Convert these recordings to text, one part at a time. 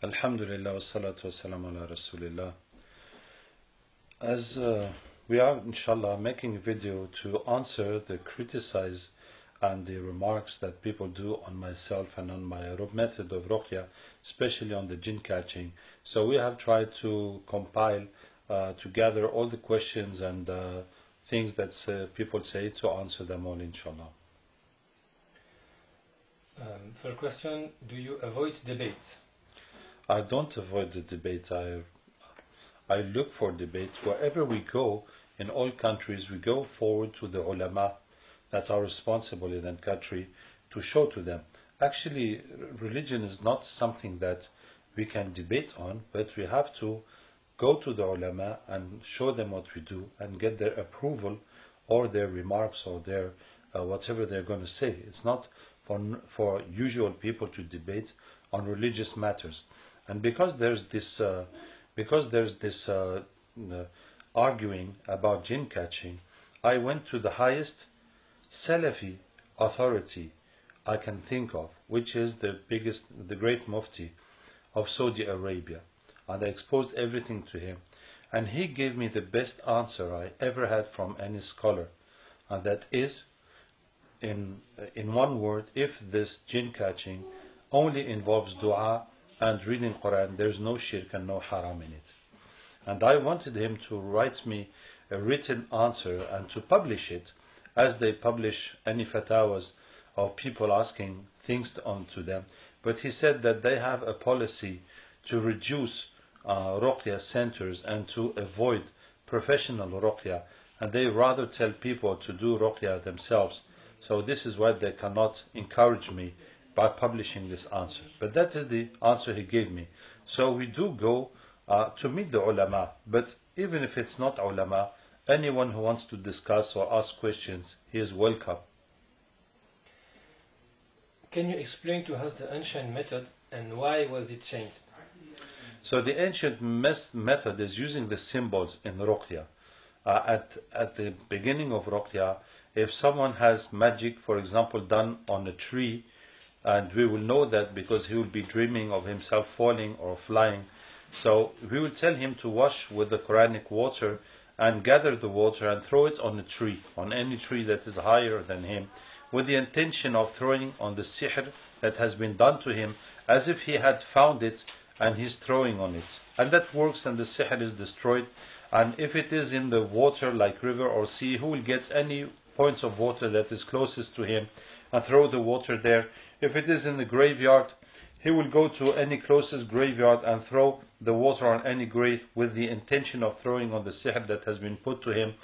Alhamdulillah, wassalatu wassalamu ala Rasulillah. As we are, inshallah, making a video to answer the criticize and the remarks that people do on myself and on my method of Ruqya, especially on the jinn catching. So we have tried to compile, to gather all the questions and things that people say to answer them all, inshallah. First question, do you avoid debates? I don't avoid the debate. I look for debates. Wherever we go, in all countries, we go forward to the ulama that are responsible in that country to show to them. Actually, religion is not something that we can debate on, but we have to go to the ulama and show them what we do and get their approval or their remarks or their whatever they're going to say. It's not for usual people to debate on religious matters. And because there's this arguing about jinn catching, I went to the highest Salafi authority I can think of, which is the great Mufti of Saudi Arabia, and I exposed everything to him, and he gave me the best answer I ever had from any scholar, and that is, in one word, if this jinn catching only involves dua and reading Quran, there's no shirk and no haram in it. And I wanted him to write me a written answer and to publish it, as they publish any fatwas of people asking things onto them. But he said that they have a policy to reduce Ruqya centers and to avoid professional Ruqya, and they rather tell people to do Ruqya themselves. So this is why they cannot encourage me by publishing this answer. But that is the answer he gave me. So we do go to meet the ulama, but even if it's not ulama, anyone who wants to discuss or ask questions, he is welcome. Can you explain to us the ancient method and why was it changed? So the ancient method is using the symbols in Ruqya. At the beginning of Ruqya, if someone has magic, for example, done on a tree, and we will know that because he will be dreaming of himself falling or flying, so we will tell him to wash with the Quranic water and gather the water and throw it on a tree, on any tree that is higher than him, with the intention of throwing on the sihr that has been done to him, as if he had found it and he's throwing on it. And that works and the sihr is destroyed. And if it is in the water like river or sea, who will get any points of water that is closest to him and throw the water there. If it is in the graveyard, he will go to any closest graveyard and throw the water on any grave with the intention of throwing on the sihr that has been put to him.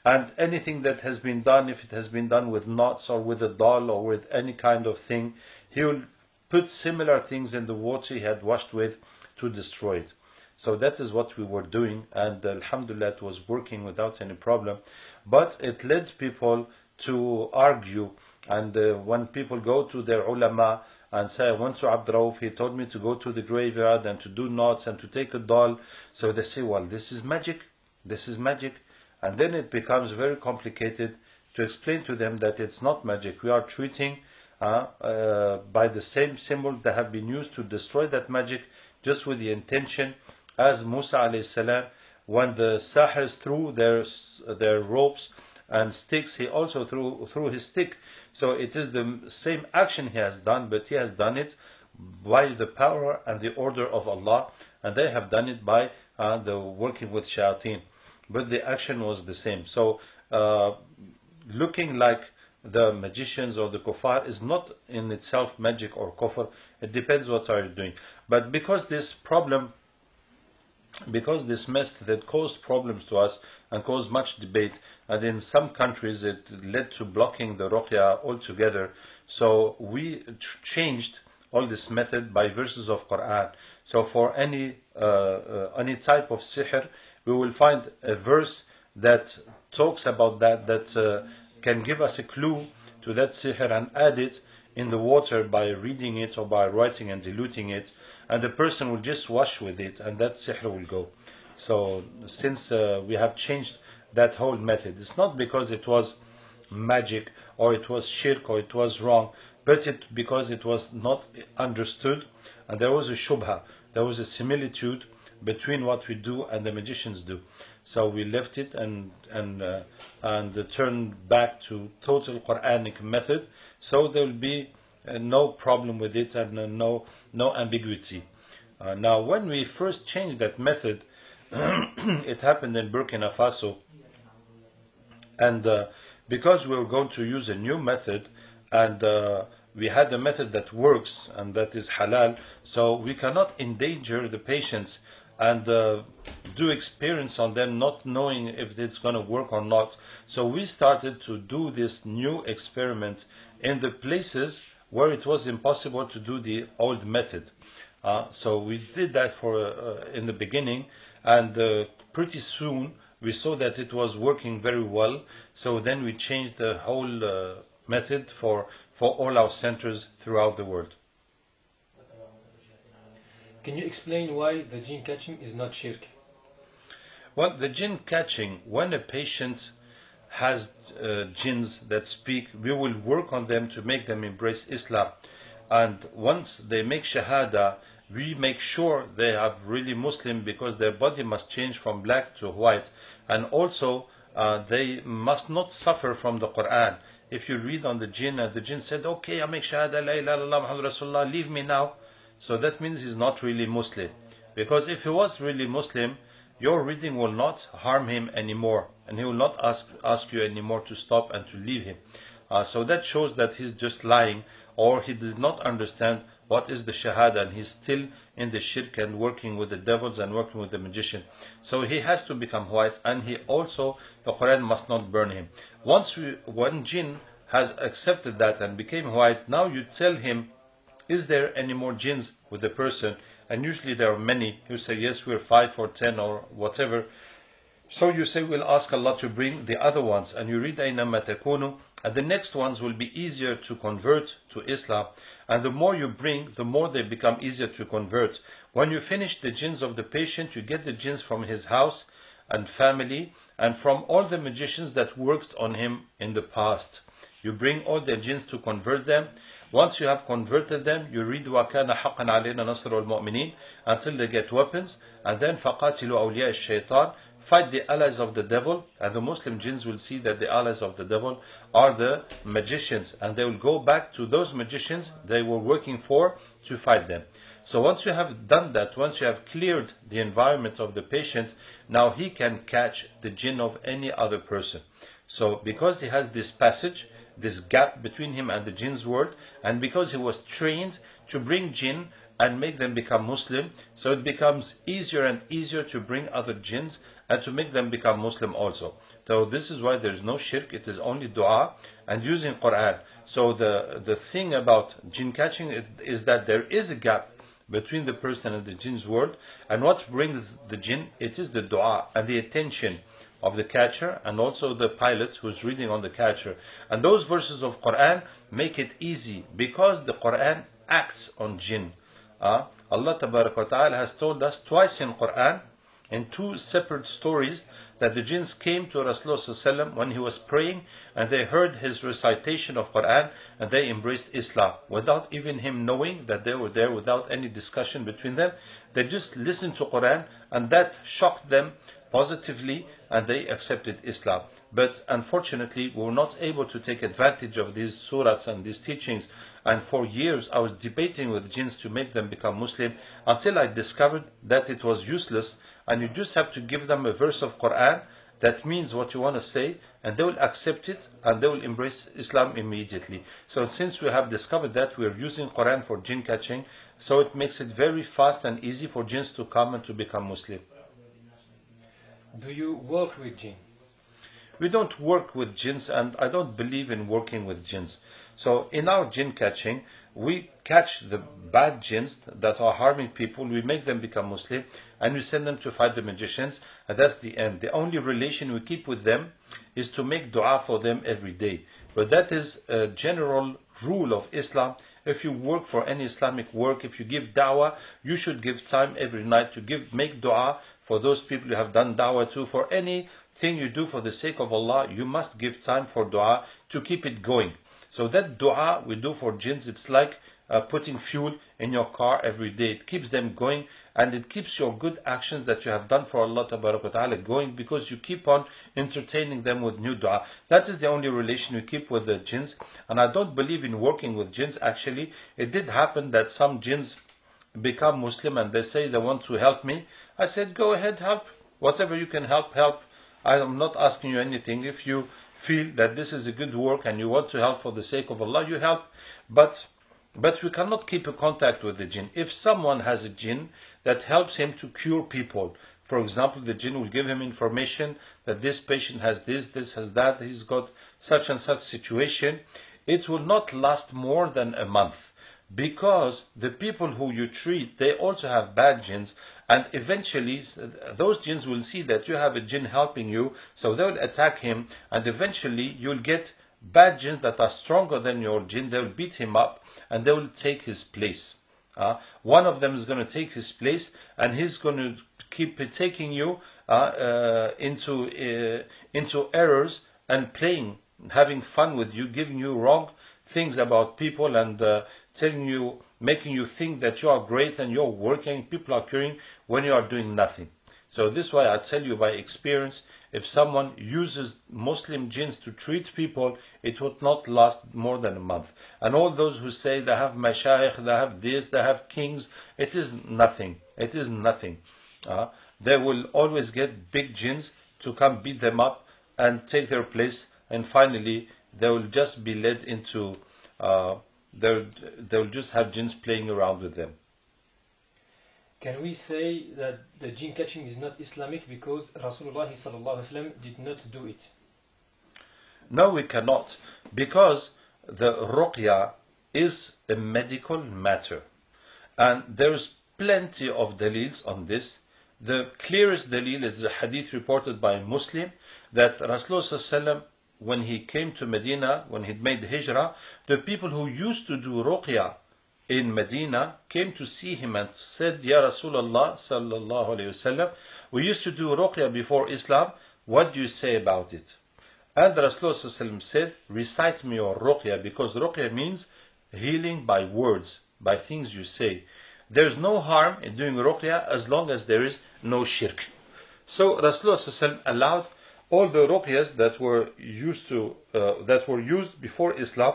And anything that has been done, if it has been done with knots or with a doll or with any kind of thing, he will put similar things in the water he had washed with to destroy it. So that is what we were doing, and alhamdulillah it was working without any problem. But it led people to argue, and when people go to their ulama and say, I went to Abderraouf, he told me to go to the graveyard and to do knots and to take a doll. So they say, well, this is magic, this is magic. And then it becomes very complicated to explain to them that it's not magic. We are treating by the same symbol that have been used to destroy that magic, just with the intention, as Musa alayhi salam, when the Sahirs threw their ropes and sticks, he also threw his stick. So it is the same action he has done, but he has done it by the power and the order of Allah, and they have done it by the working with shayateen. But the action was the same. So looking like the magicians or the kuffar is not in itself magic or kufr. It depends what are you doing. But because this method caused problems to us and caused much debate, and in some countries it led to blocking the Ruqya altogether, so we changed all this method by verses of Quran. So for any type of sihr, we will find a verse that talks about that can give us a clue to that sihr and add it in the water by reading it or by writing and diluting it, and the person will just wash with it and that sihr will go. So since we have changed that whole method, it's not because it was magic or it was shirk or it was wrong, but because it was not understood and there was a shubha there was a similitude between what we do and the magicians do. So we left it and turned back to total Quranic method. So there will be no problem with it and no ambiguity. Now, when we first changed that method, it happened in Burkina Faso, and because we were going to use a new method, and we had a method that works and that is halal, so we cannot endanger the patients and do experience on them not knowing if it's going to work or not. So we started to do this new experiment in the places where it was impossible to do the old method. So we did that in the beginning, and pretty soon we saw that it was working very well. So then we changed the whole method for all our centers throughout the world. Can you explain why the jinn catching is not shirk? Well, the jinn catching, when a patient has jinns that speak, we will work on them to make them embrace Islam. And once they make shahada, we make sure they are really Muslim, because their body must change from black to white. And also, they must not suffer from the Quran. If you read on the jinn, and the jinn said, okay, I make shahada, la ilaha illallah, Muhammad Rasulullah, leave me now. So that means he's not really Muslim. Because if he was really Muslim, your reading will not harm him anymore, and he will not ask you anymore to stop and to leave him. So that shows that he's just lying, or he did not understand what is the shahada, and he's still in the shirk and working with the devils and working with the magician. So he has to become white, and he also, the Quran must not burn him. One jinn has accepted that and became white, now you tell him, is there any more jinns with the person? And usually there are many who say, yes, we're 5 or 10 or whatever. So you say, we'll ask Allah to bring the other ones. And you read, أَيْنَمَا تَكُونُوا, and the next ones will be easier to convert to Islam. And the more you bring, the more they become easier to convert. When you finish the jinns of the patient, you get the jinns from his house and family, and from all the magicians that worked on him in the past. You bring all the jinns to convert them. Once you have converted them, you read وَكَانَ حَقًّا عَلَيْنَا نَصْرُ الْمُؤْمِنِينَ until they get weapons, and then فَقَاتِلُوا أَوْلِيَاءَ الشَّيْطَانِ, fight the allies of the devil. And the Muslim jinns will see that the allies of the devil are the magicians, and they will go back to those magicians they were working for to fight them. So once you have done that, once you have cleared the environment of the patient, now he can catch the jinn of any other person. So because he has this passage, this gap between him and the jinn's world, and because he was trained to bring jinn and make them become Muslim, so it becomes easier and easier to bring other jinns and to make them become Muslim also. So this is why there is no shirk, it is only dua and using Quran. So the thing about jinn catching is that there is a gap between the person and the jinn's world, and what brings the jinn, it is the dua and the attention of the catcher, and also the pilot who's reading on the catcher. And those verses of Quran make it easy, because the Quran acts on jinn. Allah Ta'ala has told us twice in Quran, in 2 separate stories, that the jinns came to Rasulullah when he was praying, and they heard his recitation of Quran, and they embraced Islam without even him knowing that they were there, without any discussion between them. They just listened to Quran, and that shocked them positively, and they accepted Islam. But unfortunately, we were not able to take advantage of these surahs and these teachings, and for years I was debating with jinns to make them become Muslim, until I discovered that it was useless, and you just have to give them a verse of Quran that means what you want to say, and they will accept it, and they will embrace Islam immediately. So since we have discovered that, we are using Quran for jinn catching, so it makes it very fast and easy for jinns to come and to become Muslim. Do you work with jinn? We don't work with jinns, and I don't believe in working with jinns. So in our jinn catching, we catch the bad jinns that are harming people, we make them become Muslim, and we send them to fight the magicians, and that's the end. The only relation we keep with them is to make dua for them every day. But that is a general rule of Islam. If you work for any Islamic work, if you give da'wah, you should give time every night to make dua for those people you have done da'wah to. For anything you do for the sake of Allah, you must give time for dua to keep it going. So that dua we do for jinns, it's like putting fuel in your car every day. It keeps them going, and it keeps your good actions that you have done for Allah Ta'ala going, because you keep on entertaining them with new dua. That is the only relation you keep with the jinns. And I don't believe in working with jinns. Actually, it did happen that some jinns become Muslim and they say they want to help me. I said, go ahead, help. Whatever you can help, help. I am not asking you anything. If you feel that this is a good work and you want to help for the sake of Allah, you help. But we cannot keep a contact with the jinn. If someone has a jinn that helps him to cure people, for example, the jinn will give him information that this patient has this has that, he's got such and such situation, it will not last more than a month. Because the people who you treat, they also have bad jinns, and eventually those jinns will see that you have a jinn helping you, so they will attack him, and eventually you'll get bad jinns that are stronger than your jinn. They will beat him up and they will take his place. One of them is going to take his place, and he's going to keep taking you into errors and playing, having fun with you, giving you wrong things about people, and telling you, making you think that you are great and you're working, people are curing when you are doing nothing. So this is why I tell you by experience, if someone uses Muslim jinns to treat people, it would not last more than a month. And all those who say they have mashayikh, they have this, they have kings, it is nothing. It is nothing. They will always get big jinns to come beat them up and take their place, and finally they will just be led into they'll just have jinns playing around with them. Can we say that the jinn catching is not Islamic because Rasulullah ﷺ did not do it? No, we cannot, because the Ruqya is a medical matter, and there's plenty of dalils on this. The clearest dalil is a hadith reported by a Muslim that Rasulullah ﷺ, when he came to Medina, when he made hijrah, the people who used to do Ruqya in Medina came to see him and said, Ya Rasulullah sallallahu alayhi wasallam, we used to do Ruqya before Islam, what do you say about it? And Rasulullah sallallahu alayhi wasallam said, recite me your Ruqya, because Ruqya means healing by words, by things you say. There's no harm in doing Ruqya as long as there is no shirk. So Rasulullah sallallahu alayhi wasallam allowed all the ruqyas that were used before Islam,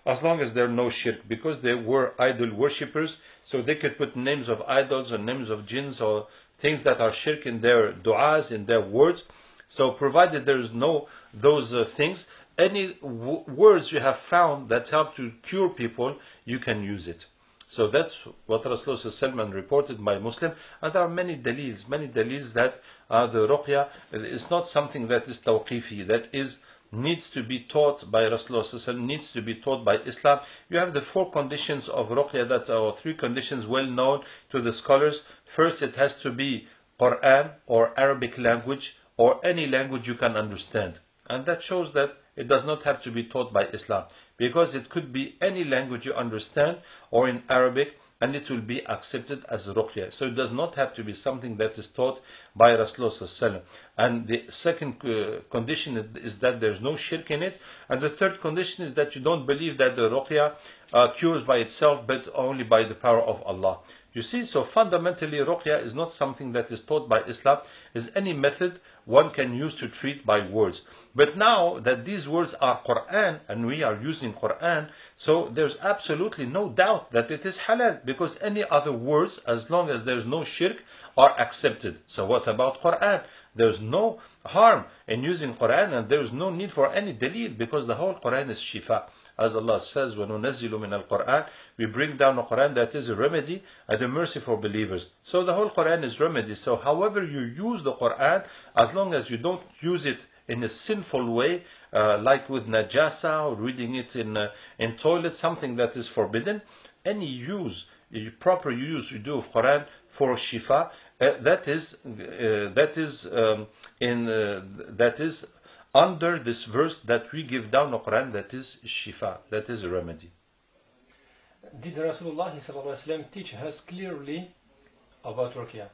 as long as there are no shirk, because they were idol worshippers, so they could put names of idols or names of jinns or things that are shirk in their du'as, in their words. So provided there is no those things, any words you have found that help to cure people, you can use it. So that's what Rasulullah reported by Muslim, and there are many dalils that the Ruqya is not something that is tawqifi, that needs to be taught by Rasulullah, needs to be taught by Islam. You have the 4 conditions of Ruqya that are 3 conditions well known to the scholars. First, it has to be Quran or Arabic language or any language you can understand, and that shows that it does not have to be taught by Islam, because it could be any language you understand or in Arabic, and it will be accepted as Ruqya. So it does not have to be something that is taught by Rasulullah. And the second condition is that there's no shirk in it. And the third condition is that you don't believe that the Ruqya cures by itself, but only by the power of Allah. You see, so fundamentally Ruqya is not something that is taught by Islam, is any method one can use to treat by words. But now that these words are Quran and we are using Quran, so there's absolutely no doubt that it is halal, because any other words, as long as there's no shirk, are accepted. So what about Quran? There's no harm in using Quran, and there's no need for any dalil, because the whole Quran is shifa. As Allah says, وَنُنَزِّلُ مِنَ الْقُرْآنِ, we bring down a Quran that is a remedy and a mercy for believers. So the whole Quran is remedy. So however you use the Quran, as long as you don't use it in a sinful way, like with najasa or reading it in toilet, something that is forbidden, any use, proper use you do of Quran for shifa, that is under this verse that we give down the Quran, that is shifa, that is a remedy. Did Rasulullah ﷺ teach us clearly about Ruqya?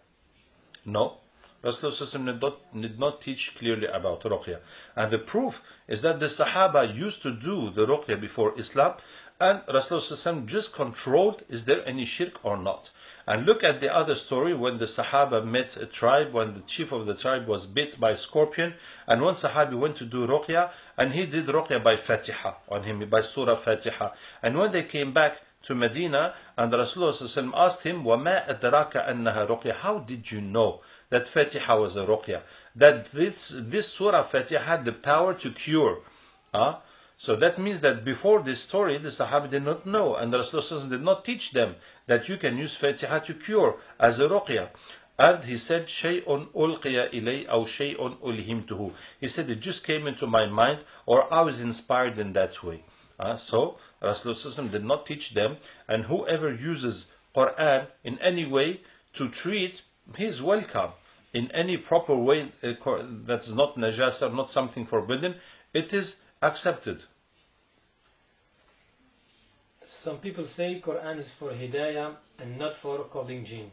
No, Rasulullah did not teach clearly about Ruqya. And the proof is that the Sahaba used to do the Ruqya before Islam, and Rasulullah just controlled is there any shirk or not. And look at the other story when the Sahaba met a tribe, when the chief of the tribe was bit by a scorpion, and one Sahabi went to do Ruqya, and he did Ruqya by Fatiha on him, by Surah Fatiha. And when they came back to Medina, and Rasulullah asked him, وَمَا أَدْرَاكَ أَنَّهَا رُقْيَةٌ, how did you know that Fatiha was a Ruqya? That this Surah Fatiha had the power to cure. So that means that before this story, the Sahaba did not know, and the Rasulullah did not teach them that you can use Fatiha to cure as a Ruqya. And he said, شَيْءٌ أُلْقِيَ إِلَيْ أَوْ شَيْءٌ أُلْهِمْتُهُ. He said, it just came into my mind, or I was inspired in that way. So Rasulullah did not teach them, and whoever uses Quran in any way to treat, he is welcome. In any proper way that's not najasa, not something forbidden, it is accepted. Some people say Quran is for Hidayah and not for calling jinn.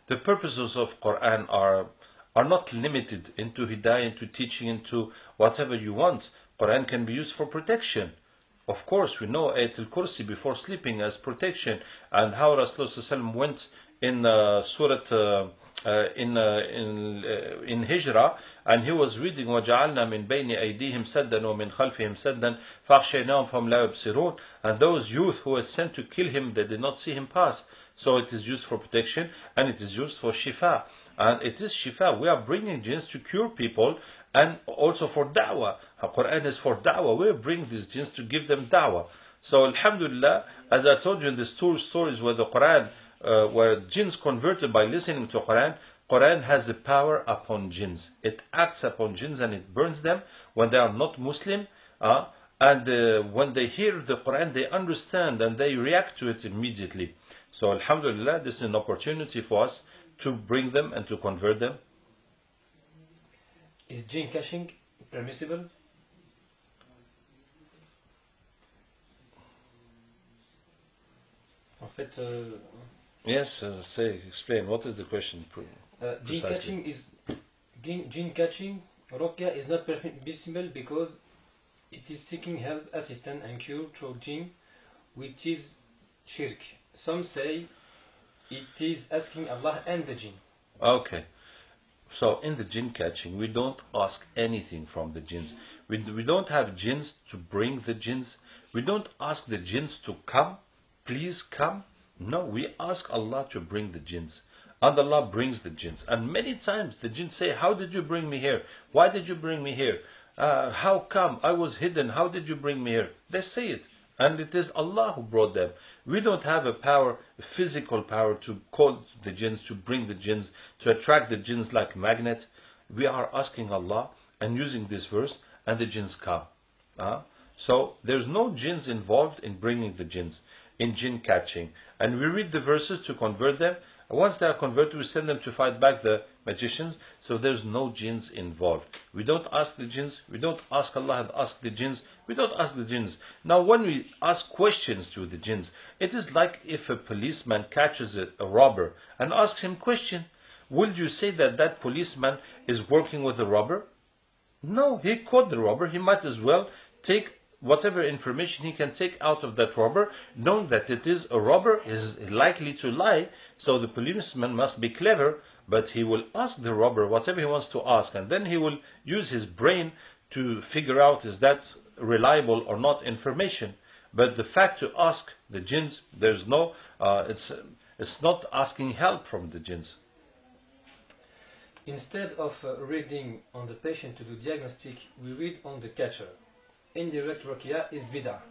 The purposes of Quran are not limited into Hidayah, into teaching, into whatever you want. Quran can be used for protection. Of course, we know Ayatul Kursi before sleeping as protection, and how Rasulullah went in Surah in Hijrah, and he was reading وَجَعَلْنَا مِنْ بَيْنِ أَيْدِيهِمْ سَدًّا وَمِنْ خَلْفِهِمْ سَدًّا فَأَغْشَيْنَاهُمْ فَهُمْ لَا يُبْصِرُونَ. And those youth who were sent to kill him, they did not see him pass. So it is used for protection, and it is used for shifa. And it is shifa. We are bringing jinns to cure people, and also for da'wah. Quran is for da'wah. We bring these jinns to give them da'wah. So alhamdulillah, as I told you in these two stories where the Quran, where jinns converted by listening to Quran, Quran has a power upon jinns. It acts upon jinns and it burns them when they are not Muslim. And when they hear the Quran, they understand and they react to it immediately. So alhamdulillah, this is an opportunity for us to bring them and to convert them. Is jinn catching permissible? En fait, Yes, explain. What is the question? Jinn catching Ruqya is not permissible because it is seeking help, assistance and cure through jinn, which is shirk. Some say it is asking Allah and the jinn. Okay. So in the jinn catching, we don't ask anything from the jinns. We don't have jinns to bring the jinns. We don't ask the jinns to come. Please come. No, we ask Allah to bring the jinns. And Allah brings the jinns. And many times the jinns say, how did you bring me here? Why did you bring me here? How come? I was hidden. How did you bring me here? They say it. And it is Allah who brought them. We don't have a power, a physical power to call the jinns, to bring the jinns, to attract the jinns like magnet. We are asking Allah and using this verse, and the jinns come. So there's no jinns involved in bringing the jinns, in jinn catching. And we read the verses to convert them. Once they are converted, we send them to fight back the magicians. So there's no jinns involved. We don't ask the jinns. We don't ask Allah and ask the jinns. We don't ask the jinns. Now when we ask questions to the jinns, it is like if a policeman catches a robber and asks him question. Will you say that that policeman is working with a robber? No, he caught the robber. He might as well take whatever information he can take out of that robber, knowing that it is a robber, is likely to lie. So the policeman must be clever, but he will ask the robber whatever he wants to ask, and then he will use his brain to figure out is that reliable or not information. But the fact to ask the jinns, there's no, it's not asking help from the jinns. Instead of reading on the patient to do diagnostic, we read on the catcher. Indirect Ruqya is bid'ah.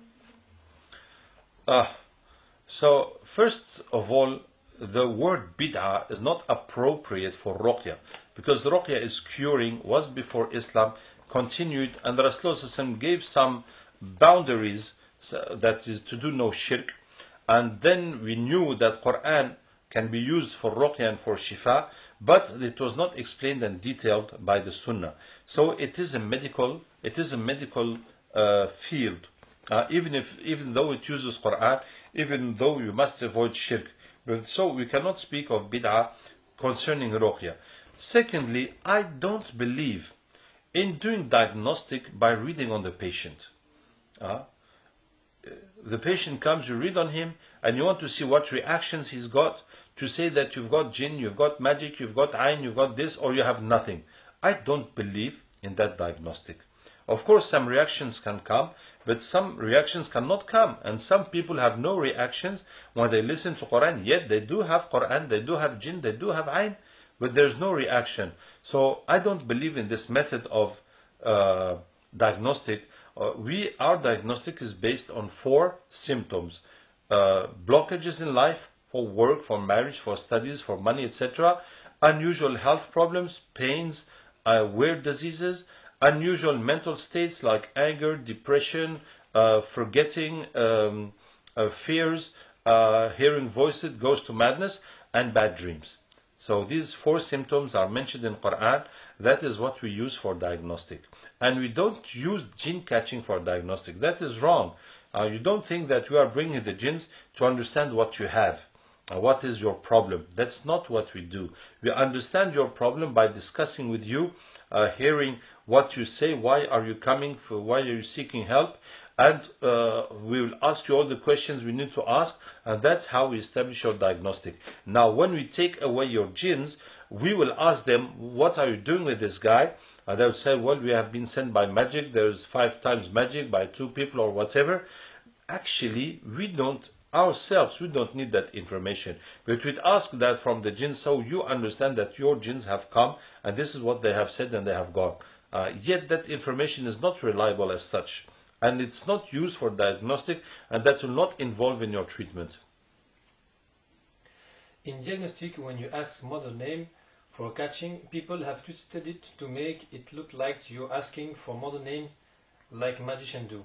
So first of all, the word bid'ah is not appropriate for Ruqya, because Ruqya is curing, was before Islam, continued, and the Rasulullah gave some boundaries, that is to do no shirk. And then we knew that Quran can be used for Ruqya and for Shifa, but it was not explained and detailed by the Sunnah. So it is a medical field, even though it uses Quran, even though you must avoid shirk. But so we cannot speak of bid'ah concerning Ruqya. Secondly, I don't believe in doing diagnostic by reading on the patient. Uh, the patient comes, you read on him, and you want to see what reactions he's got, to say that you've got jinn, you've got magic, you've got ayn, you've got this, or you have nothing. I don't believe in that diagnostic. Of course, some reactions can come, but some reactions cannot come. And some people have no reactions when they listen to Quran, yet they do have Quran, they do have jinn, they do have ayn, but there's no reaction. So I don't believe in this method of diagnostic. Our diagnostic is based on 4 symptoms. Blockages in life, for work, for marriage, for studies, for money, etc. Unusual health problems, pains, weird diseases, unusual mental states like anger, depression, forgetting, fears, hearing voices, goes to madness, and bad dreams. So these 4 symptoms are mentioned in Quran. That is what we use for diagnostic. And we don't use jinn catching for diagnostic. That is wrong. You don't think that we are bringing the jinns to understand what you have. What is your problem? That's not what we do. We understand your problem by discussing with you, hearing what you say, why are you coming, why are you seeking help, and we will ask you all the questions we need to ask, and that's how we establish your diagnostic. Now, when we take away your jinns, we will ask them, what are you doing with this guy? And they'll say, well, we have been sent by magic, there's 5 times magic by 2 people or whatever. Actually, we don't need that information. But we'd ask that from the jinns, so you understand that your jinns have come, and this is what they have said, and they have gone. Yet that information is not reliable as such, and it's not used for diagnostic, and that will not involve in your treatment. In diagnostic, when you ask mother name for catching, people have twisted it to make it look like you're asking for mother name like magicians do.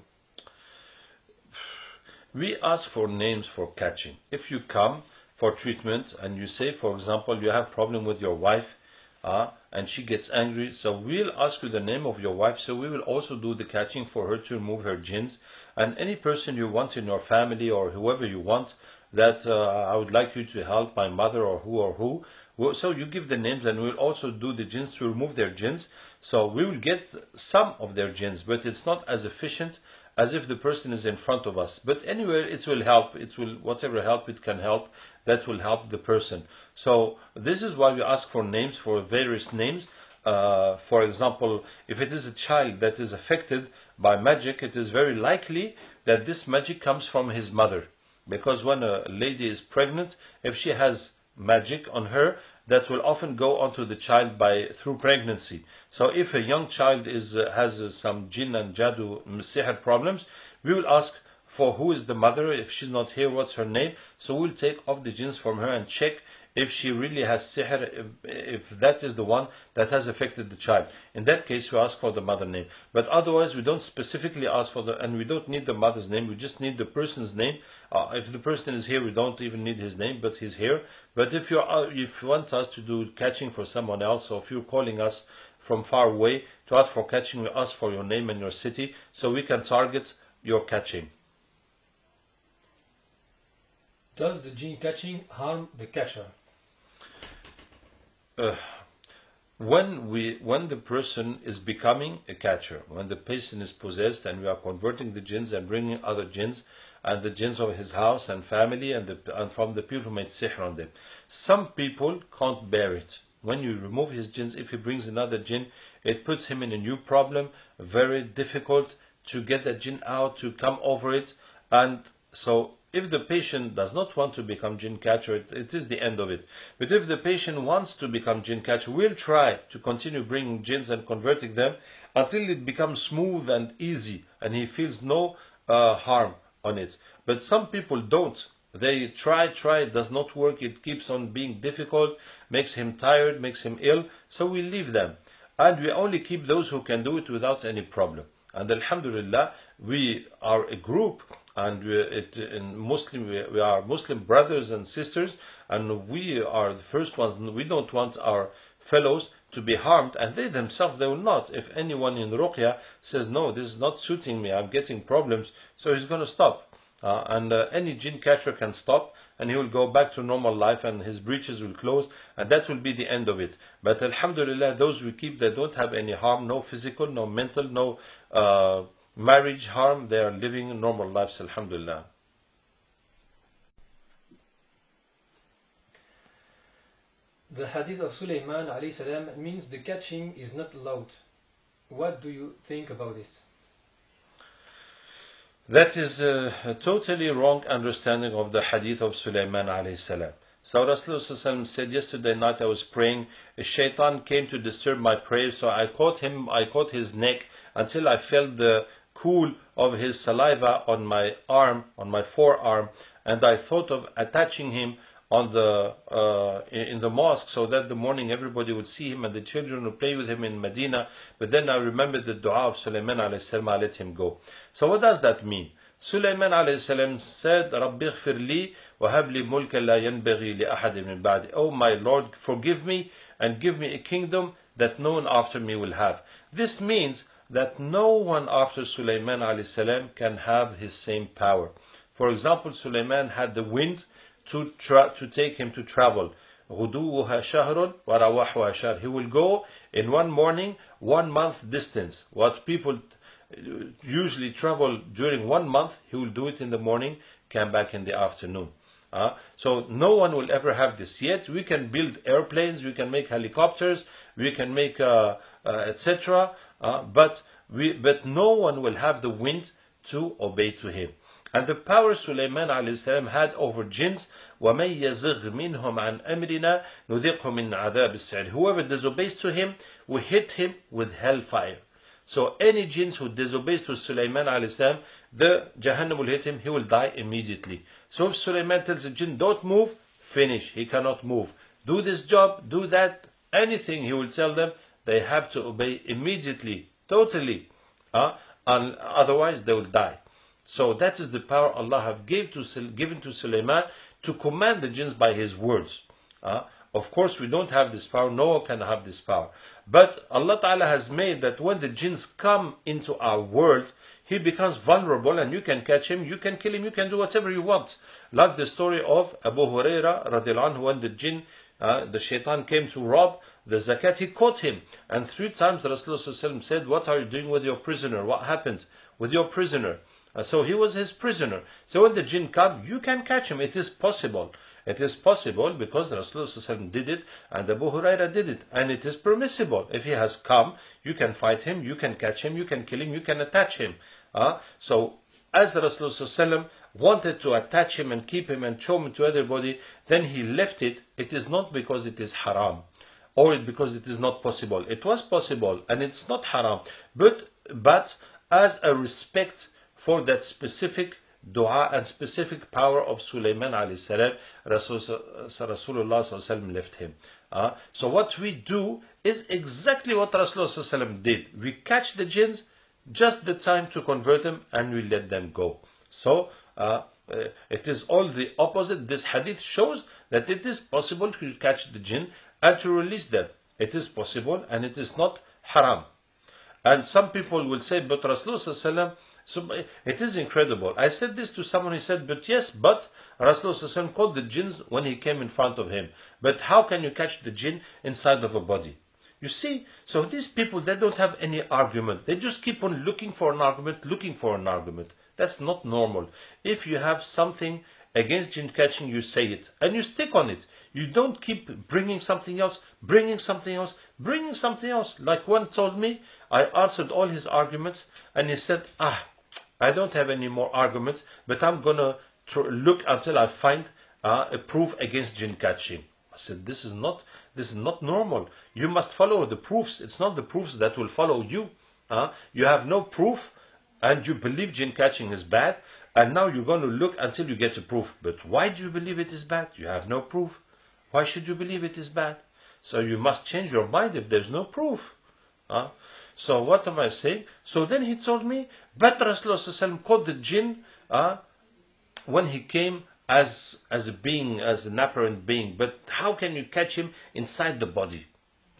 We ask for names for catching. If you come for treatment and you say, for example, you have problem with your wife, and she gets angry, so we'll ask you the name of your wife, so we will also do the catching for her to remove her jinns. And any person you want in your family, or whoever you want, that I would like you to help my mother, or who, so you give the names, and we'll also do the jinns to remove their jinns. So we will get some of their jinns, but it's not as efficient as if the person is in front of us. But anyway, it will help. It will, whatever help it can help, that will help the person. So this is why we ask for names, for various names. For example, if it is a child that is affected by magic, it is very likely that this magic comes from his mother. Because when a lady is pregnant, if she has magic on her, that will often go onto the child through pregnancy. So if a young child has some jinn and jadoo, sihr problems, we will ask for who is the mother. If she's not here, what's her name? So we'll take off the jinns from her and check if she really has sihr, if that is the one that has affected the child. In that case, we ask for the mother name. But otherwise, we don't specifically ask for and we don't need the mother's name, we just need the person's name. If the person is here, we don't even need his name, but he's here. But if you want us to do catching for someone else, or if you're calling us from far away to ask for catching, we ask for your name and your city, so we can target your catching. Does the jinn catching harm the catcher? When the person is becoming a catcher, when the person is possessed and we are converting the jinns and bringing other jinns and the jinns of his house and family and from the people who made sihr on them, some people can't bear it. When you remove his jinns, if he brings another jinn, it puts him in a new problem, very difficult to get that jinn out, to come over it. And so if the patient does not want to become jinn catcher, it is the end of it. But if the patient wants to become jinn catcher, we'll try to continue bringing jinns and converting them until it becomes smooth and easy and he feels no harm on it. But some people don't. They try, it does not work, it keeps on being difficult, makes him tired, makes him ill, so we leave them. And we only keep those who can do it without any problem. And alhamdulillah, we are a group, and we are Muslim brothers and sisters, and we are the first ones. We don't want our fellows to be harmed, and they themselves, they will not. If anyone in Ruqya says, no, this is not suiting me, I'm getting problems, so he's going to stop. And any jinn catcher can stop, and he will go back to normal life, and his breaches will close, and that will be the end of it. But alhamdulillah, those we keep, they don't have any harm, no physical, no mental, no marriage harm. They are living normal lives, alhamdulillah. The hadith of Sulaiman alayhi salam means the catching is not allowed. What do you think about this? That is a totally wrong understanding of the hadith of Sulaiman alayhi salam. So Rasulullah said, yesterday night I was praying, a shaitan came to disturb my prayer, so I caught his neck until I felt the cool of his saliva on my arm, on my forearm, and I thought of attaching him on in the mosque, so that the morning everybody would see him and the children would play with him in Medina. But then I remembered the dua of Sulaiman alayhi salam, I let him go. So what does that mean? Sulaiman alayhi salam said, "Rabbi ighfir li wa hab li mulkan la yanbaghi li ahadin min ba'di." Oh my Lord, forgive me and give me a kingdom that no one after me will have. This means that no one after Sulaiman alayhi salam can have his same power. For example, Sulaiman had the wind to take him to travel. غُدُوُّهَا شَهْرٌ وَرَوَاحُهَا شَهْرٌ. He will go in one morning, 1 month distance. What people usually travel during 1 month, he will do it in the morning, come back in the afternoon. So no one will ever have this. Yet we can build airplanes, we can make helicopters, we can make etc. But no one will have the wind to obey to him. And the power Sulaiman alayhi salam had over jinns, وَمَن يَزِغْ مِنْهُمْ عَنْ أَمْرِنَا نُذِقْهُ مِنْ عَذَابِ السَّعِيرِ. Whoever disobeys to him, we hit him with hellfire. So any jinns who disobeys to Sulaiman alayhi salam, the Jahannam will hit him, he will die immediately. So if Sulaiman tells a jinn, don't move, finish, he cannot move. Do this job, do that, anything he will tell them, they have to obey immediately, totally. And otherwise they will die. So that is the power Allah have given to Sulaiman to command the jinns by his words. Of course we don't have this power, no one can have this power. But Allah Ta'ala has made that when the jinns come into our world, he becomes vulnerable and you can catch him, you can kill him, you can do whatever you want. Like the story of Abu Huraira radiallahu anhu, when the jinn, the shaitan came to rob the zakat, he caught him. And 3 times Rasulullah said, what are you doing with your prisoner? What happened with your prisoner? So he was his prisoner. So when the jinn come, you can catch him. It is possible. It is possible because Rasulullah did it and Abu Huraira did it. And it is permissible. If he has come, you can fight him, you can catch him, you can kill him, you can attach him. So as Rasulullah wanted to attach him and keep him and show him to everybody, then he left it. It is not because it is haram or because it is not possible. It was possible and it's not haram. But as a respect for that specific dua and specific power of Sulaiman alayhi salam, Rasulullah left him. So what we do is exactly what Rasulullah did. We catch the jinns, just the time to convert them, and we let them go. So it is all the opposite. This hadith shows that it is possible to catch the jinn and to release them. It is possible and it is not haram. And some people will say, but Rasulullah, so it is incredible. I said this to someone, he said, but yes, but Rasulullah caught the jinns when he came in front of him. But how can you catch the jinn inside of a body? You see, so these people, they don't have any argument. They just keep on looking for an argument. That's not normal. If you have something against jinn catching, you say it and you stick on it. You don't keep bringing something else. Like one told me, I answered all his arguments and he said, I don't have any more arguments, but I'm gonna look until I find a proof against jinn catching. I said, this is not normal. You must follow the proofs. It's not the proofs that will follow you. You have no proof and you believe jinn catching is bad, and now you're going to look until you get a proof. But why do you believe it is bad? You have no proof. Why should you believe it is bad? So you must change your mind if there's no proof. So what am I saying? So then he told me, but Rasulullah caught the jinn when he came as a being, as an apparent being. But how can you catch him inside the body?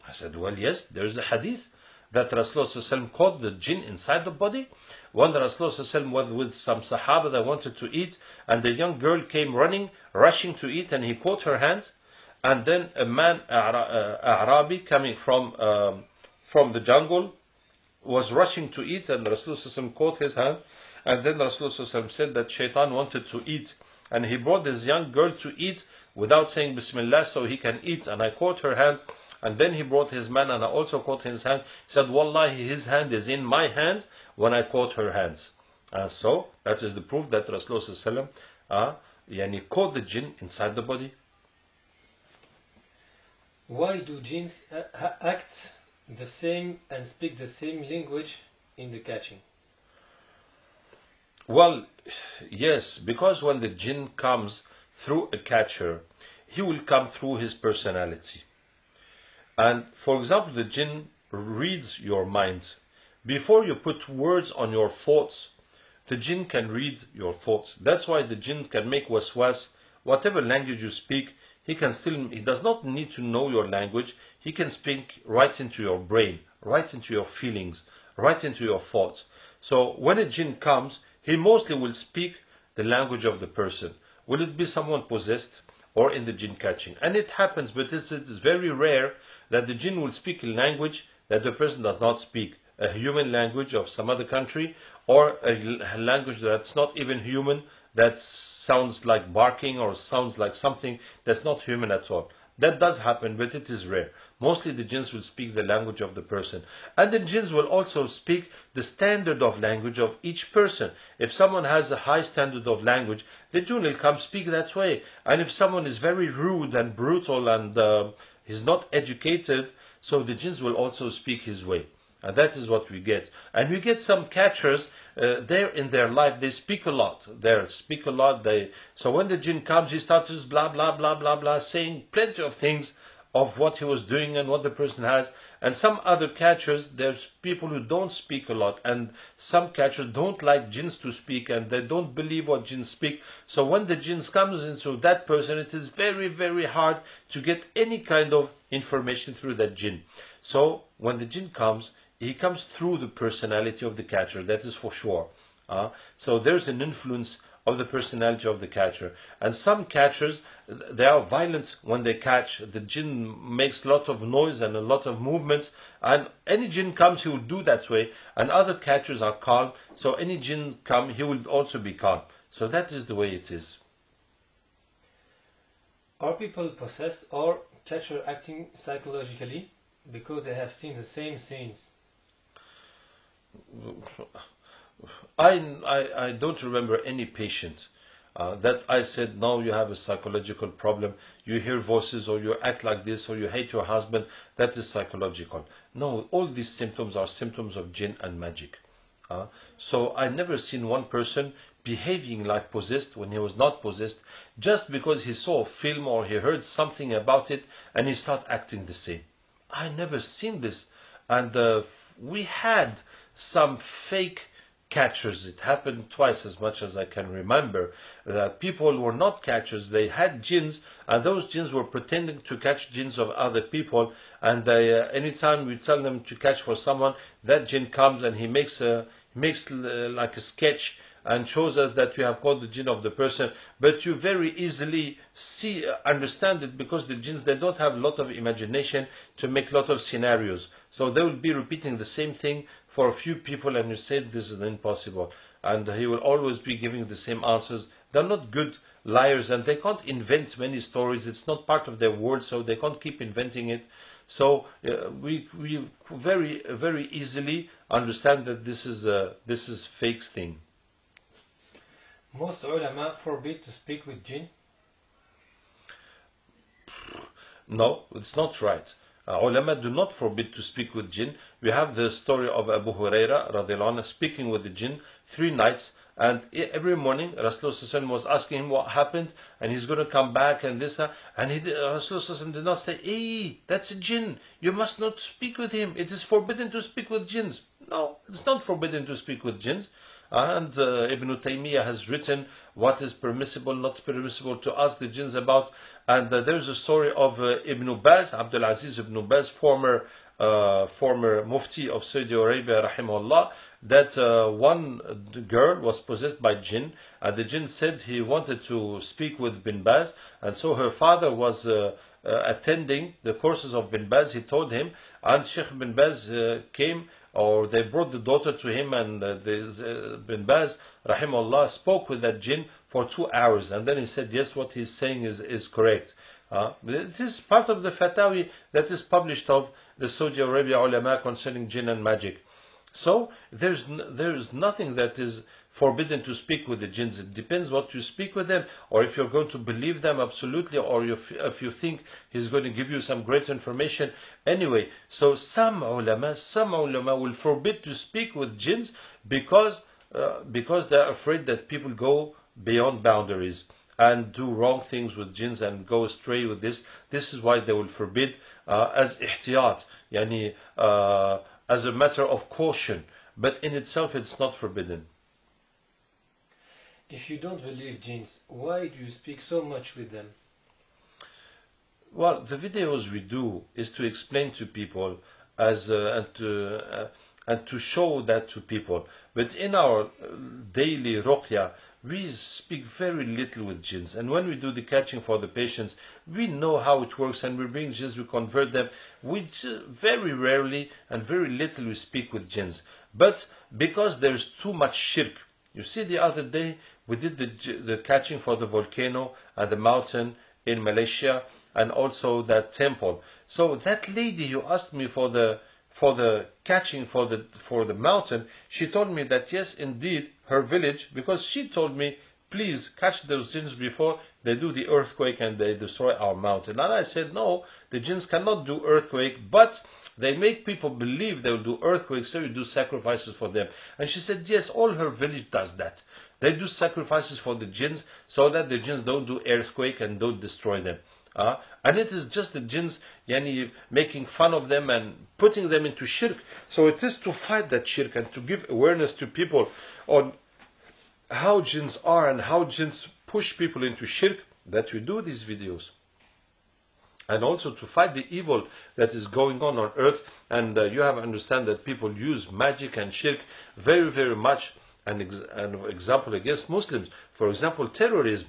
I said, well, yes, there's a hadith that Rasulullah caught the jinn inside the body. when the Rasulullah was with some Sahaba that wanted to eat, and the young girl came running, rushing to eat, and he caught her hand. And then a man, Arabi, coming from the jungle, was rushing to eat, and Rasulullah caught his hand. And then Rasulullah said that Shaitan wanted to eat, and he brought this young girl to eat without saying Bismillah so he can eat, and I caught her hand. And then he brought his man, and I also caught his hand. He said, Wallahi, his hand is in my hand when I caught her hands. So that is the proof that Rasulullah caught the jinn inside the body. Why do jinns act the same and speak the same language in the catching? Well, yes, because when the jinn comes through a catcher, he will come through his personality. And for example, the jinn reads your mind. Before you put words on your thoughts, the jinn can read your thoughts. That's why the jinn can make waswas. Whatever language you speak, he does not need to know your language. He can speak right into your brain, right into your feelings, right into your thoughts. So when a jinn comes, he mostly will speak the language of the person. Will it be someone possessed or in the jinn catching? And it happens, but it's very rare that the jinn will speak a language that the person does not speak. A human language of some other country, or a language that's not even human, that sounds like barking or sounds like something that's not human at all. That does happen, but it is rare. Mostly the jinns will speak the language of the person. And the jinns will also speak the standard of language of each person. If someone has a high standard of language, the jinn will come speak that way. And if someone is very rude and brutal and is not educated, so the jinns will also speak his way. And that is what we get. And we get some catchers, there in their life, they speak a lot. So when the jinn comes, he starts just blah, blah, blah, blah, blah, saying plenty of things of what he was doing and what the person has. And some other catchers, there's people who don't speak a lot. And some catchers don't like jinns to speak, and they don't believe what jinns speak. So when the jinns comes into that person, it is very, very hard to get any kind of information through that jinn. So when the jinn comes, he comes through the personality of the catcher, that is for sure. So there's an influence of the personality of the catcher. And some catchers, they are violent when they catch. The jinn makes a lot of noise and a lot of movements. And any jinn comes, he will do that way. And other catchers are calm. So any jinn come, he will also be calm. So that is the way it is. Are people possessed or catcher acting psychologically because they have seen the same scenes? I don't remember any patient that I said, no, you have a psychological problem, you hear voices, or you act like this, or you hate your husband, that is psychological. No, all these symptoms are symptoms of jinn and magic. So I never seen one person behaving like possessed when he was not possessed, just because he saw a film or he heard something about it and he started acting the same. I never seen this. And we had some fake catchers. It happened twice, as much as I can remember, that people were not catchers. They had jinns, and those jinns were pretending to catch jinns of other people. And they, anytime we tell them to catch for someone, that jinn comes and he makes like a sketch and shows us that you have caught the jinn of the person. But you very easily understand it, because the jinns, they don't have a lot of imagination to make a lot of scenarios. So they will be repeating the same thing for a few people, and you say this is impossible. And he will always be giving the same answers. They're not good liars, and they can't invent many stories. It's not part of their world, so they can't keep inventing it. So we very, very easily understand that this is fake thing. Most ulama forbid to speak with jinn. No, it's not right. Ulama do not forbid to speak with jinn. We have the story of Abu Huraira radiallahu anhu speaking with the jinn 3 nights, and every morning Rasulullah was asking him what happened, and he's going to come back and this, and Rasulullah did not say, hey, that's a jinn, you must not speak with him, it is forbidden to speak with jinns. No, it's not forbidden to speak with jinns. And Ibn Taymiyyah has written what is permissible, not permissible to ask the jinns about. And there's a story of Ibn Baz, Abdul Aziz Ibn Baz, former former Mufti of Saudi Arabia, rahimahullah, that one girl was possessed by jinn, and the jinn said he wanted to speak with bin Baz, and so her father was attending the courses of bin Baz. He told him, and Sheikh bin Baz came, or they brought the daughter to him, and bin Baz, rahimahullah, spoke with that jinn for 2 hours, and then he said, yes, what he's saying is correct. It is part of the fatawi that is published of the Saudi Arabia ulama concerning jinn and magic. So there's nothing that is forbidden to speak with the jinns. It depends what you speak with them, or if you're going to believe them absolutely, or if you think he's going to give you some great information. Anyway, so some ulama will forbid to speak with jinns because they're afraid that people go beyond boundaries and do wrong things with jinns and go astray with this. This is why they will forbid as ihtiyat, yani as a matter of caution, but in itself it's not forbidden. If you don't believe jinns, why do you speak so much with them? Well, the videos we do is to explain to people and to show that to people. But in our daily ruqya, we speak very little with jinns. And when we do the catching for the patients, we know how it works, and we bring jinns, we convert them. We very rarely and very little we speak with jinns. But because there's too much shirk. You see, the other day we did the catching for the volcano and the mountain in Malaysia, and also that temple. So that lady who asked me for the catching for the mountain, she told me that yes, indeed, her village, because she told me, please catch those jinns before they do the earthquake and they destroy our mountain. And I said, no, the jinns cannot do earthquake, but they make people believe they will do earthquakes, so you do sacrifices for them. And she said, yes, all her village does that. They do sacrifices for the jinns so that the jinns don't do earthquake and don't destroy them. And it is just the jinns yani, making fun of them and putting them into shirk. So it is to fight that shirk and to give awareness to people on how jinns are and how jinns push people into shirk that we do these videos. And also to fight the evil that is going on earth. And you have to understand that people use magic and shirk very, very much. An example against Muslims. For example, terrorism.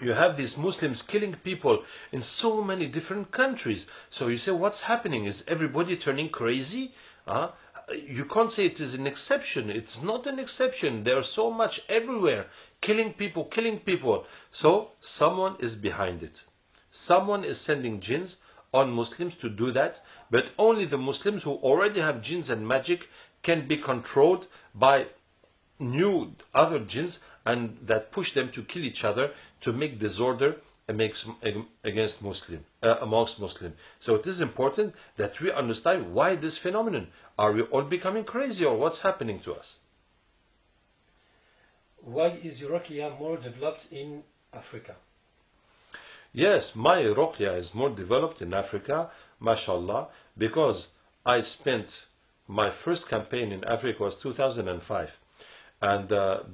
You have these Muslims killing people in so many different countries. So you say, what's happening? Is everybody turning crazy? You can't say it is an exception. It's not an exception. There's so much everywhere. Killing people, killing people. So someone is behind it. Someone is sending jinns on Muslims to do that. But only the Muslims who already have jinns and magic can be controlled by new other jinns, and that push them to kill each other, to make disorder against amongst Muslims. So it is important that we understand why this phenomenon. Are we all becoming crazy, or what's happening to us? Why is Ruqya more developed in Africa? Yes, my Ruqya is more developed in Africa, mashallah, because I spent my first campaign in Africa was 2005. And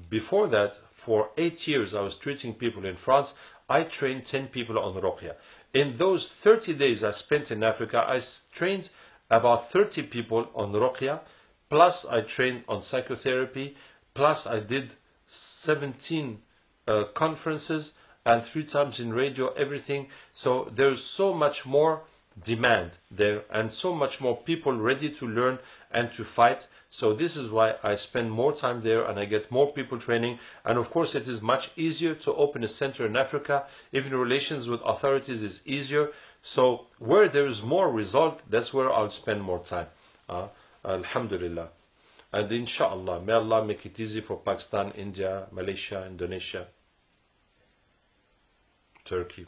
before that, for 8 years, I was treating people in France. I trained 10 people on Ruqya. In those 30 days I spent in Africa, I trained about 30 people on Ruqya, plus I trained on psychotherapy, plus I did 17 conferences, and 3 times in radio, everything. So there's so much more demand there, and so much more people ready to learn and to fight. So this is why I spend more time there, and I get more people training. And of course it is much easier to open a center in Africa. Even relations with authorities is easier. So where there is more result, that's where I'll spend more time. Alhamdulillah. And inshallah, may Allah make it easy for Pakistan, India, Malaysia, Indonesia, Turkey.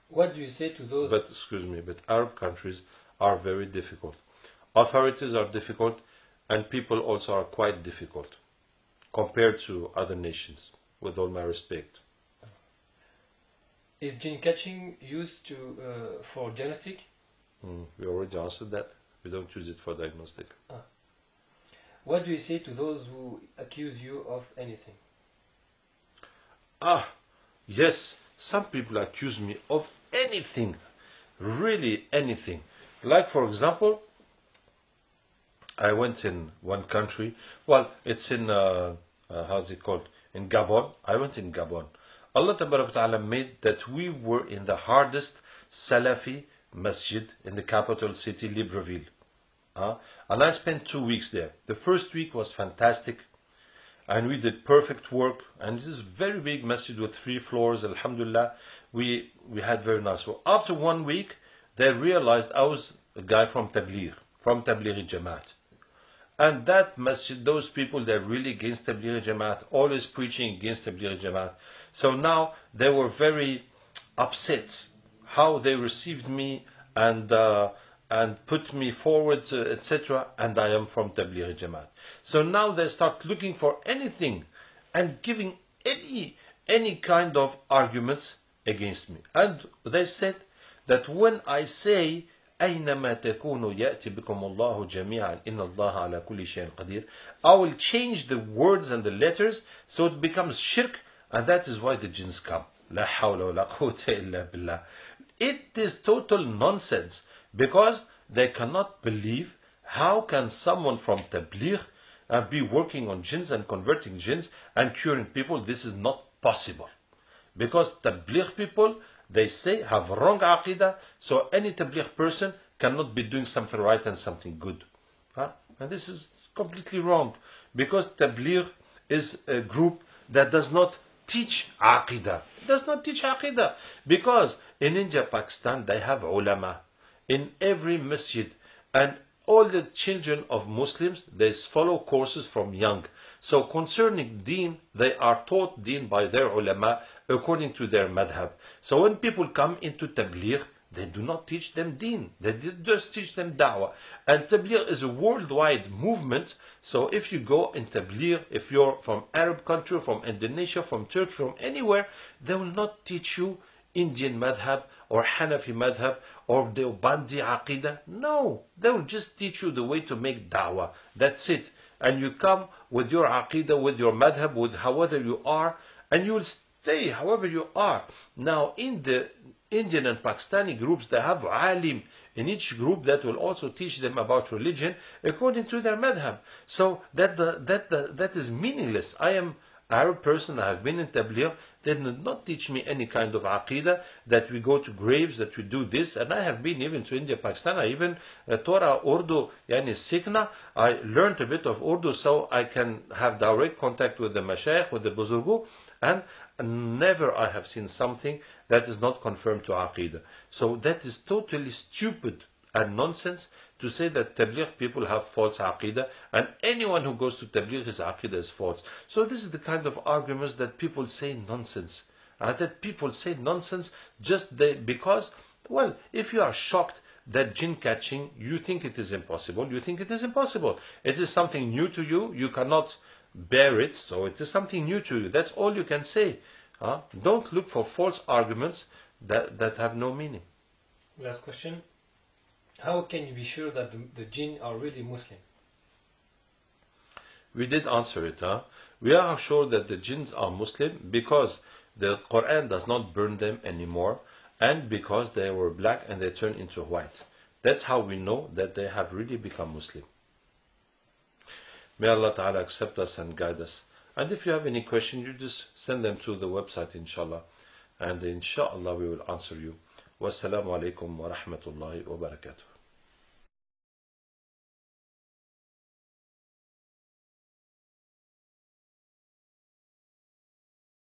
What do you say to those? But excuse me, but Arab countries are very difficult. Authorities are difficult, and people also are quite difficult compared to other nations, with all my respect. Is jinn catching used for diagnostic? We already answered that. We don't use it for diagnostic. What do you say to those who accuse you of anything? Yes, some people accuse me of anything. really anything. Like for example, I went in one country. Well, it's in how's it called? In Gabon. I went in Gabon. Allah Ta'ala made that we were in the hardest Salafi masjid in the capital city, Libreville. And I spent 2 weeks there. The first week was fantastic, and we did perfect work. And it is a very big masjid with 3 floors. Alhamdulillah, we had very nice work. After 1 week, they realized I was a guy from Tabligh Jamaat. And that masjid, those people, they're really against Tabligh Jamaat, always preaching against Tabligh Jamaat. So now they were very upset how they received me and put me forward, etc. And I am from Tabligh Jamaat. So now they start looking for anything and giving any kind of arguments against me. And they said that when I say أينما تكونوا يأتي بكم الله جميعا إن الله على كل شيء قدير, I will change the words and the letters so it becomes shirk, and that is why the jinns come. لا حول ولا قوة إلا بالله. It is total nonsense, because they cannot believe how can someone from Tabligh be working on jinns and converting jinns and curing people. This is not possible, because Tabligh people, they say, have wrong aqidah, so any Tabligh person cannot be doing something right and something good. And this is completely wrong, because Tabligh is a group that does not teach aqidah. It does not teach aqidah, because in India, Pakistan, they have ulama in every masjid, and all the children of Muslims, they follow courses from young. So concerning deen, they are taught deen by their ulama according to their madhab. So when people come into Tabligh, they do not teach them deen. They just teach them da'wah. And Tabligh is a worldwide movement. So if you go in Tabligh, if you're from Arab country, from Indonesia, from Turkey, from anywhere, they will not teach you Indian madhab or Hanafi madhab or Deobandi aqidah. No, they will just teach you the way to make da'wah. That's it. And you come with your aqidah, with your madhab, with however you are, and you will stay however you are. Now, in the Indian and Pakistani groups, they have alim in each group that will also teach them about religion according to their madhab. So that is meaningless. I am Arab person, I have been in Tabligh. They did not teach me any kind of aqidah, that we go to graves, that we do this. And I have been even to India, Pakistan. I even taught Urdu, yani Sikhna. I learned a bit of Urdu so I can have direct contact with the mashayikh, with the buzurgu. And never I have seen something that is not confirmed to aqidah. So that is totally stupid and nonsense to say that Tabligh people have false aqidah, and anyone who goes to Tabligh, his aqidah is false. So this is the kind of arguments that people say nonsense. That people say nonsense just because, well, if you are shocked that jinn catching, you think it is impossible, you think it is impossible. It is something new to you, you cannot bear it, so it is something new to you. That's all you can say. Don't look for false arguments that have no meaning. Last question. How can you be sure that the jinn are really Muslim? We did answer it. We are sure that the jinns are Muslim because the Quran does not burn them anymore, and because they were black and they turned into white. That's how we know that they have really become Muslim. May Allah Ta'ala accept us and guide us. And if you have any question, you just send them to the website, inshallah. And inshallah we will answer you. Wassalamu alaikum wa rahmatullahi wa barakatuh.